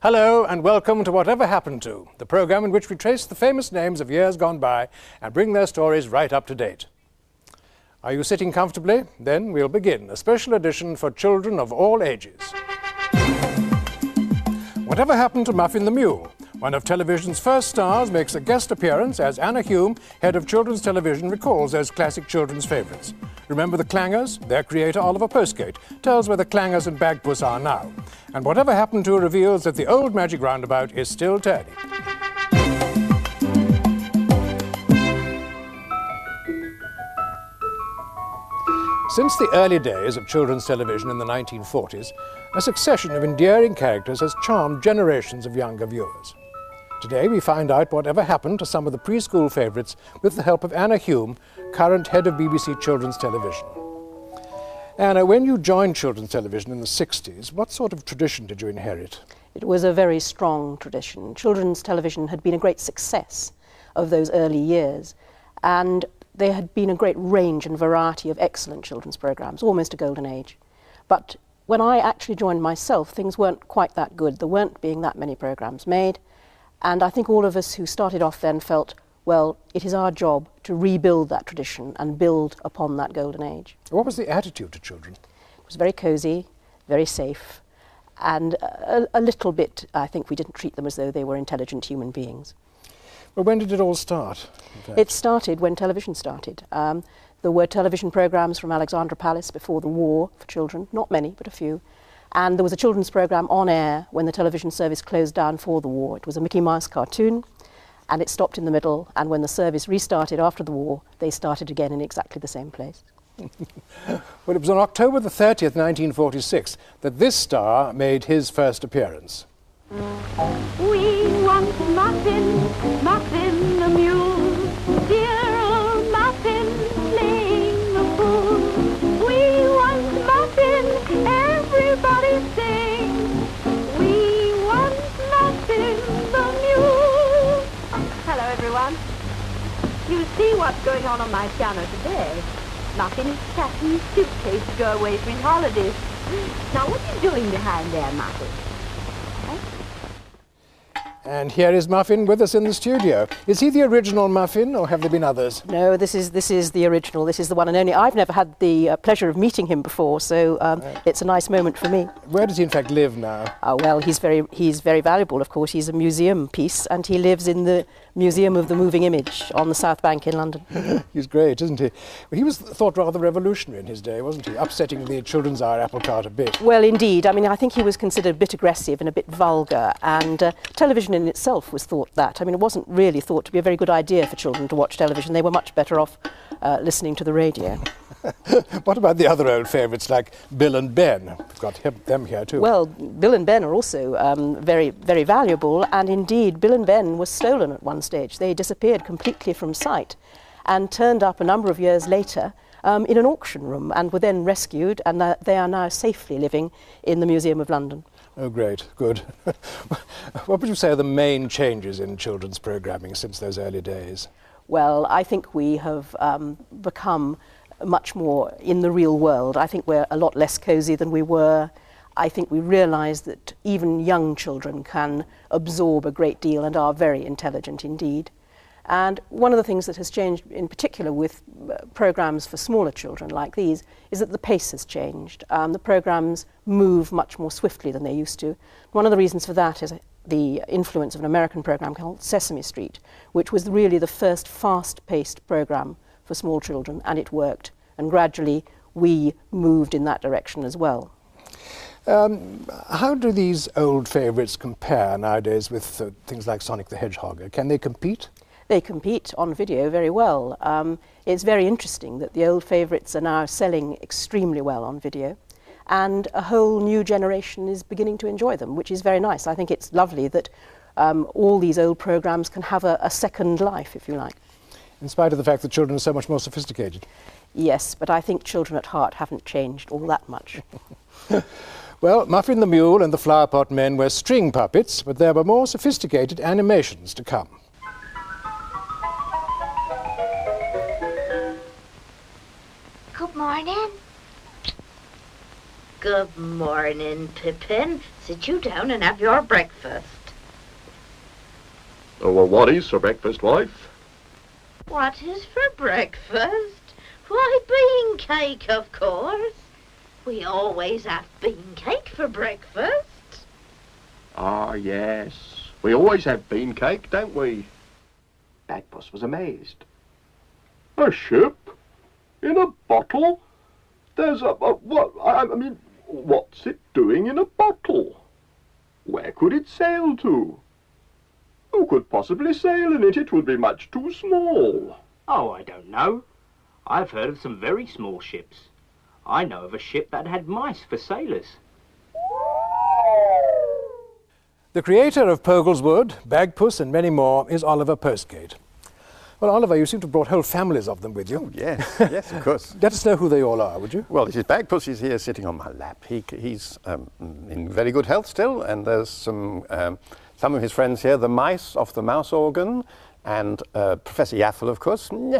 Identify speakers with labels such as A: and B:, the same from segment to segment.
A: Hello and welcome to Whatever Happened To, the programme in which we trace the famous names of years gone by and bring their stories right up to date. Are you sitting comfortably? Then we'll begin, a special edition for children of all ages. Whatever Happened to Muffin the Mule? One of television's first stars makes a guest appearance as Anna Hume, head of children's television, recalls those classic children's favourites. Remember the Clangers? Their creator, Oliver Postgate, tells where the Clangers and Bagpuss are now. And Whatever Happened To reveals that the old magic roundabout is still turning. Since the early days of children's television in the 1940s, a succession of endearing characters has charmed generations of younger viewers. Today we find out whatever happened to some of the preschool favourites with the help of Anna Hume, current head of BBC Children's Television. Anna, when you joined children's television in the 60s, what sort of tradition did you inherit?
B: It was a very strong tradition. Children's television had been a great success of those early years, and there had been a great range and variety of excellent children's programmes, almost a golden age. But when I actually joined myself, things weren't quite that good. There weren't being that many programmes made. And I think all of us who started off then felt, well, it is our job to rebuild that tradition and build upon that golden age.
A: What was the attitude to children?
B: It was very cosy, very safe, and a little bit, I think we didn't treat them as though they were intelligent human beings.
A: Well, when did it all start?
B: It started when television started. There were television programmes from Alexandra Palace before the war for children, not many, but a few. And there was a children's programme on air when the television service closed down for the war. It was a Mickey Mouse cartoon, and it stopped in the middle, and when the service restarted after the war, they started again in exactly the same place.
A: Well, it was on October the 30th, 1946, that this star made his first appearance.
C: We want Muffin, Muffin the Mule, dear old Muffin playing the fool. We want Muffin, everybody sing. We want Muffin the Mule. Oh, hello everyone. You see what's going on my piano today. Muffin is packing his suitcase to go away for his holidays. Now what are you doing behind there, Muffin?
A: And here is Muffin with us in the studio. Is he the original Muffin, or have there been others?
B: No, this is the original. This is the one and only. I've never had the pleasure of meeting him before, so it's a nice moment for me.
A: Where does he in fact live now?
B: Oh, well, he's very valuable, of course. He's a museum piece, and he lives in the Museum of the Moving Image on the South Bank in London.
A: He's great, isn't he? Well, he was thought rather revolutionary in his day, wasn't he? Upsetting the children's hour apple cart a bit.
B: Well, indeed. I mean, I think he was considered a bit aggressive and a bit vulgar, and television in itself was thought that. I mean, it wasn't really thought to be a very good idea for children to watch television. They were much better off listening to the radio.
A: What about the other old favourites like Bill and Ben? We've got them here too.
B: Well, Bill and Ben are also very, very valuable, and indeed Bill and Ben was stolen at one stage. They disappeared completely from sight and turned up a number of years later in an auction room and were then rescued, and they are now safely living in the Museum of London.
A: Oh, great, good. What would you say are the main changes in children's programming since those early days?
B: Well, I think we have become much more in the real world. I think we're a lot less cosy than we were. I think we realise that even young children can absorb a great deal and are very intelligent indeed. And one of the things that has changed in particular with programmes for smaller children like these is that the pace has changed. The programmes move much more swiftly than they used to. One of the reasons for that is the influence of an American programme called Sesame Street, which was really the first fast-paced programme for small children, and it worked. And gradually we moved in that direction as well.
A: How do these old favourites compare nowadays with things like Sonic the Hedgehog? Can they compete?
B: They compete on video very well. It's very interesting that the old favourites are now selling extremely well on video, and a whole new generation is beginning to enjoy them, which is very nice. I think it's lovely that all these old programmes can have a second life, if you like.
A: In spite of the fact that children are so much more sophisticated?
B: Yes, but I think children at heart haven't changed all that much.
A: Well, Muffin the Mule and the Flower Pot Men were string puppets, but there were more sophisticated animations to come.
D: Good morning. Good morning, Pippin. Sit you down and have your breakfast.
E: Oh, well, what is for breakfast, wife?
D: What is for breakfast? Why, bean cake, of course. We always have bean cake for breakfast.
E: Ah, yes. We always have bean cake, don't we? Bagpuss was amazed. A ship? In a bottle? There's what? I mean, what's it doing in a bottle? Where could it sail to? Who could possibly sail in it? It would be much too small.
F: Oh, I don't know. I've heard of some very small ships. I know of a ship that had mice for sailors.
A: The creator of Pogleswood, Bagpuss and many more is Oliver Postgate. Well, Oliver, you seem to have brought whole families of them with you.
G: Oh, yes, yes, of course.
A: Let us know who they all are, would you?
G: Well, this is Bagpuss. He's here sitting on my lap. He's in very good health still, and there's some of his friends here, the mice off the mouse organ, and Professor Yaffle, of course. And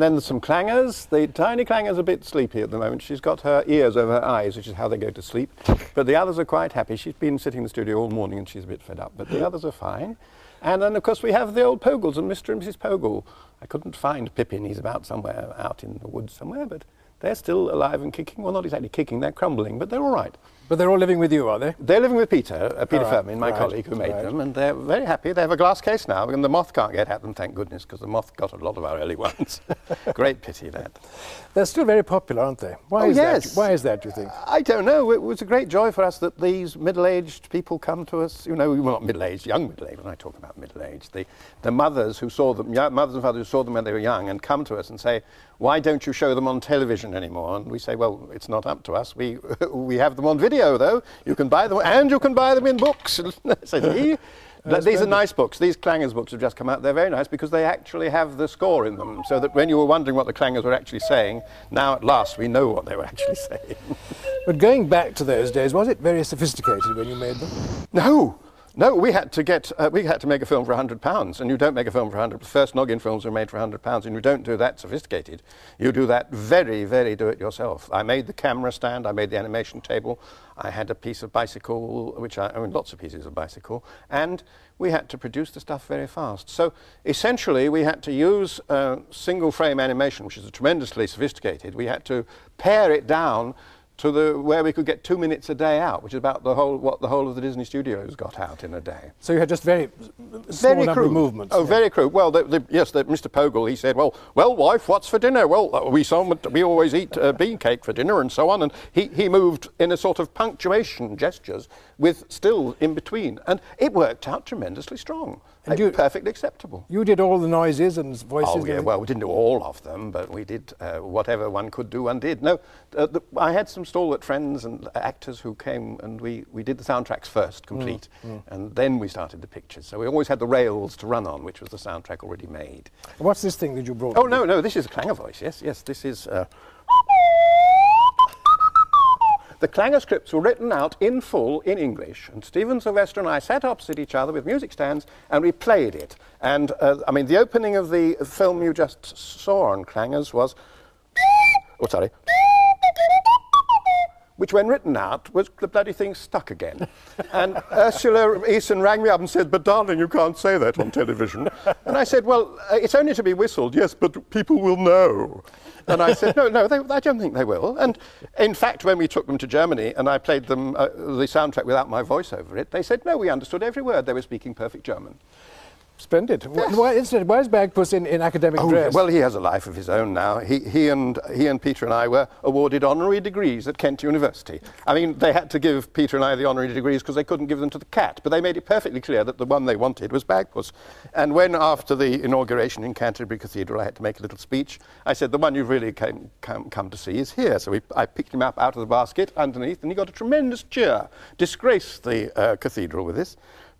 G: then there's some clangers. The tiny clanger's a bit sleepy at the moment. She's got her ears over her eyes, which is how they go to sleep. But the others are quite happy. She's been sitting in the studio all morning and she's a bit fed up, but the others are fine. And then, of course, we have the old Pogles and Mr. and Mrs. Pogle. I couldn't find Pippin. He's about somewhere out in the woods somewhere, but they're still alive and kicking. Well, not exactly kicking, they're crumbling, but they're all right.
A: But they're all living with you, are they?
G: They're living with Peter
A: Right,
G: Firmin, my colleague who made them, and they're very happy. They have a glass case now, and the moth can't get at them, thank goodness, because the moth got a lot of our early ones. Great pity, that.
A: They're still very popular, aren't they? Why is that? Why is that, do you think?
G: I don't know. It was a great joy for us that these middle-aged people come to us. You know, well, not middle-aged, young middle-aged. When I talk about middle-aged, the mothers who saw them, mothers and fathers who saw them when they were young, and come to us and say, "Why don't you show them on television anymore?" And we say, "Well, it's not up to us. We have them on video, though. You can buy them, and you can buy them in books." So, these are nice books. These Clangers books have just come out. They're very nice because they actually have the score in them, so that when you were wondering what the Clangers were actually saying, now at last we know what they were actually saying.
A: But going back to those days, was it very sophisticated when you made them?
G: No. No, we had to make a film for £100, and you don't make a film for £100. The first Noggin films were made for £100, and you don't do that sophisticated. You do that very, very do-it-yourself. I made the camera stand, I made the animation table, I had a piece of bicycle, lots of pieces of bicycle, and we had to produce the stuff very fast. So essentially, we had to use single-frame animation, which is tremendously sophisticated. We had to pare it down to where we could get 2 minutes a day out, which is about what the whole of the Disney studios got out in a day.
A: So you had just very small number of movements.
G: Oh, yeah. Very crude. Well, yes, Mr. Pogle, he said, well, wife, what's for dinner? Well, we always eat bean cake for dinner and so on. And he moved in a sort of punctuation gestures with still in between. And it worked out tremendously strong. And perfectly acceptable.
A: You did all the noises and voices?
G: Oh, yeah, well, we didn't do all of them, but we did whatever one could do, one did. No, I had some stalwart friends and actors who came, and we did the soundtracks first, complete, and then we started the pictures. So we always had the rails to run on, which was the soundtrack already made.
A: What's this thing that you brought?
G: Oh, no, this is a clanger voice, yes, this is... The clanger scripts were written out in full in English, and Stephen Sylvester and I sat opposite each other with music stands, and we played it. And, the opening of the film you just saw on clangers was... which when written out, was the bloody thing stuck again. And Ursula Eason rang me up and said, "But darling, you can't say that on television." And I said, "Well, it's only to be whistled, yes, but people will know." And I said, no, I don't think they will. And in fact, when we took them to Germany and I played them the soundtrack without my voice over it, they said, no, we understood every word. They were speaking perfect German.
A: Splendid. Yes. Why is Bagpuss in academic dress?
G: Well, he has a life of his own now. He and Peter and I were awarded honorary degrees at Kent University. I mean, they had to give Peter and I the honorary degrees because they couldn't give them to the cat, but they made it perfectly clear that the one they wanted was Bagpuss. And when, after the inauguration in Canterbury Cathedral, I had to make a little speech, I said, the one you've really come to see is here. So I picked him up out of the basket underneath, and he got a tremendous cheer. Disgraced the cathedral with this.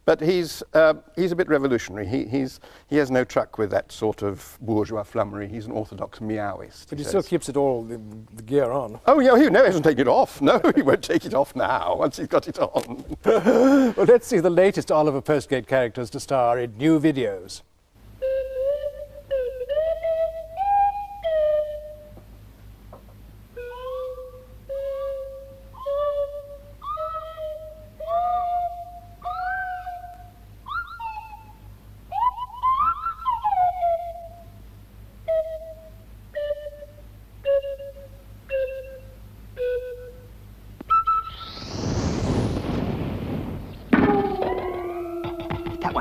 G: But he's a bit revolutionary. He has no truck with that sort of bourgeois flummery. He's an orthodox meowist.
A: But he still keeps it all, the gear on.
G: Oh, yeah, he hasn't taken it off. No, he won't take it off now, once he's got it on.
A: Well, let's see the latest Oliver Postgate characters to star in new videos.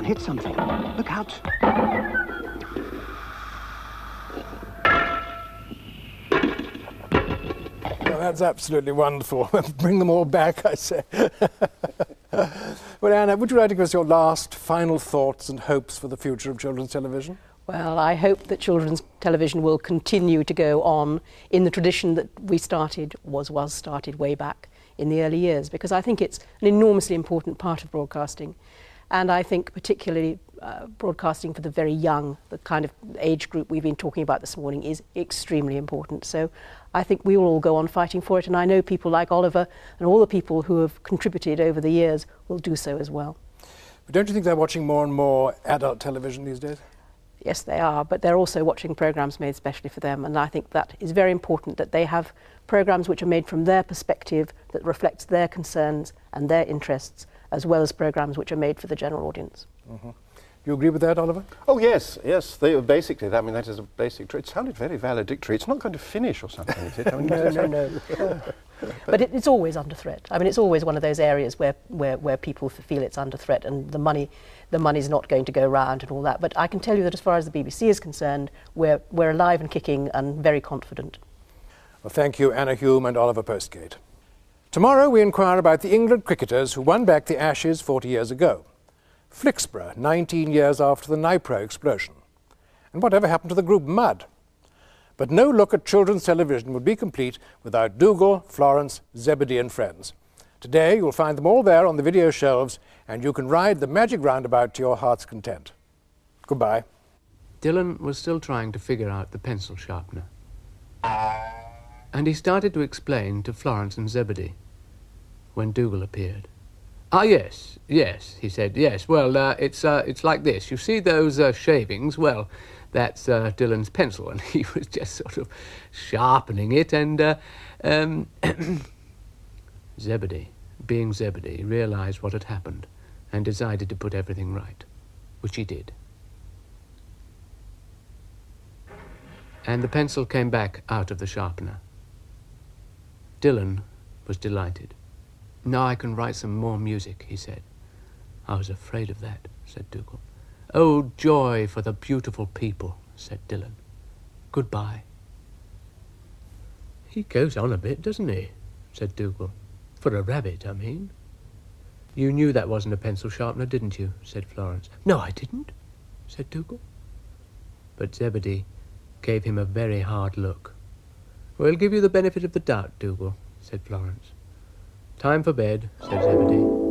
H: hit something. Look out.
A: Well, that's absolutely wonderful. Bring them all back, I say. Well, Anna, would you like to give us your last, final thoughts and hopes for the future of children's television?
B: Well, I hope that children's television will continue to go on in the tradition that we started, was started way back in the early years, because I think it's an enormously important part of broadcasting. And I think particularly broadcasting for the very young, the kind of age group we've been talking about this morning, is extremely important. So I think we will all go on fighting for it, and I know people like Oliver and all the people who have contributed over the years will do so as well.
A: But don't you think they're watching more and more adult television these days?
B: Yes, they are, but they're also watching programmes made specially for them, and I think that is very important, that they have programmes which are made from their perspective, that reflects their concerns and their interests, as well as programmes which are made for the general audience.
A: Mm-hmm. You agree with that, Oliver?
G: Oh, yes, yes. They basically, I mean, that is a basic trait. It sounded very valedictory. It's not going to finish or something, is it? I mean,
B: No. But it's always under threat. I mean, it's always one of those areas where people feel it's under threat, and the money's not going to go round and all that. But I can tell you that as far as the BBC is concerned, we're alive and kicking and very confident.
A: Well, thank you, Anna Hume and Oliver Postgate. Tomorrow we inquire about the England cricketers who won back the Ashes 40 years ago. Flixborough, 19 years after the Nipro explosion. And whatever happened to the group Mud? But no look at children's television would be complete without Dougal, Florence, Zebedee and friends. Today you'll find them all there on the video shelves, and you can ride the magic roundabout to your heart's content. Goodbye.
I: Dylan was still trying to figure out the pencil sharpener. And he started to explain to Florence and Zebedee when Dougal appeared. "Ah, yes, he said, yes. Well, it's like this. You see those shavings? Well, that's Dylan's pencil," and he was just sort of sharpening it, and Zebedee, being Zebedee, realised what had happened and decided to put everything right, which he did. And the pencil came back out of the sharpener. Dylan was delighted. "Now I can write some more music," he said. "I was afraid of that," said Dougal. "Oh, joy for the beautiful people," said Dylan. "Goodbye." "He goes on a bit, doesn't he?" said Dougal. "For a rabbit, I mean." "You knew that wasn't a pencil sharpener, didn't you?" said Florence. "No, I didn't," said Dougal. But Zebedee gave him a very hard look. "We'll give you the benefit of the doubt, Dougal," said Florence. "Time for bed," said Zebedee.